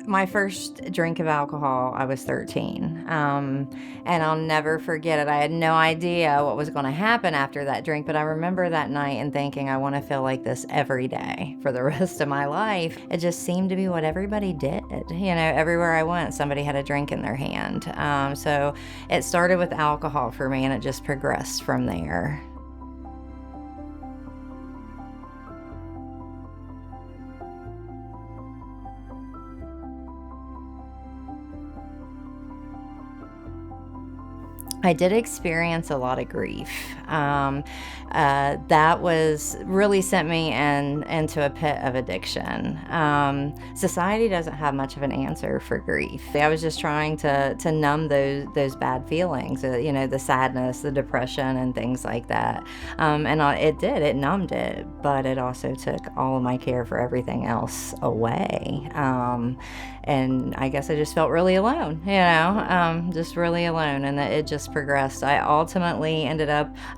My first drink of alcohol, I was 13. And I'll never forget it. I had no idea what was going to happen after that drink, but I remember that night and thinking, I want to feel like this every day for the rest of my life. It just seemed to be what everybody did. Everywhere I went, somebody had a drink in their hand. So it started with alcohol for me, and it just progressed from there. I did experience a lot of grief. That was really sent me into a pit of addiction. Society doesn't have much of an answer for grief. I was just trying to numb those bad feelings, the sadness, the depression, and things like that. It numbed it, but it also took all of my care for everything else away. And I guess I just felt really alone, just really alone, and that it just progressed. I ultimately I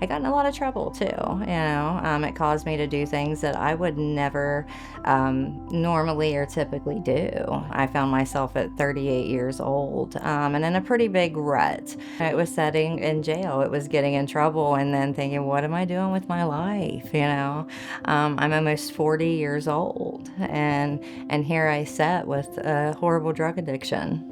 got in a lot of trouble too, it caused me to do things that I would never normally or typically do. I found myself at 38 years old, and in a pretty big rut. It was sitting in jail, it was getting in trouble, and then thinking, what am I doing with my life, I'm almost 40 years old, and here I sat with a horrible drug addiction.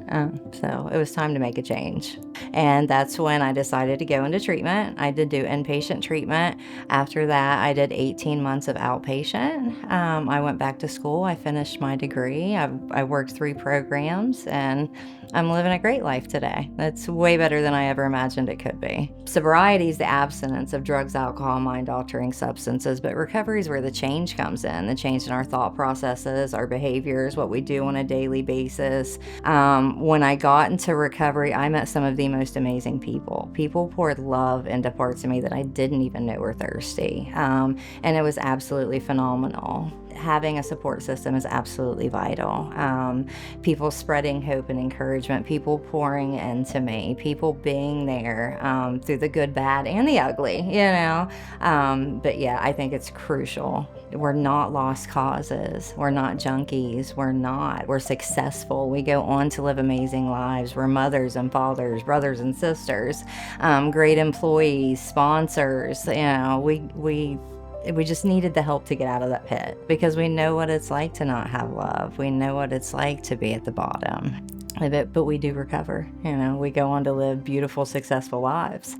So it was time to make a change. And that's when I decided to go into treatment. I did do inpatient treatment. After that, I did 18 months of outpatient. I went back to school. I finished my degree. I worked 3 programs, and I'm living a great life today. That's way better than I ever imagined it could be. Sobriety is the abstinence of drugs, alcohol, mind-altering substances, but recovery is where the change comes in, the change in our thought processes, our behaviors, what we do on a daily basis. When I got into recovery, I met some of the most amazing people. People poured love into parts of me that I didn't even know were thirsty, and it was absolutely phenomenal. Having a support system is absolutely vital. People spreading hope and encouragement, people pouring into me, people being there through the good, bad, and the ugly, But yeah, I think it's crucial. We're not lost causes. We're not junkies. We're successful. We go on to live amazing lives. We're mothers and fathers, brothers and sisters, great employees, sponsors. We just needed the help to get out of that pit, because we know what it's like to not have love. We know what it's like to be at the bottom. But we do recover. We go on to live beautiful, successful lives.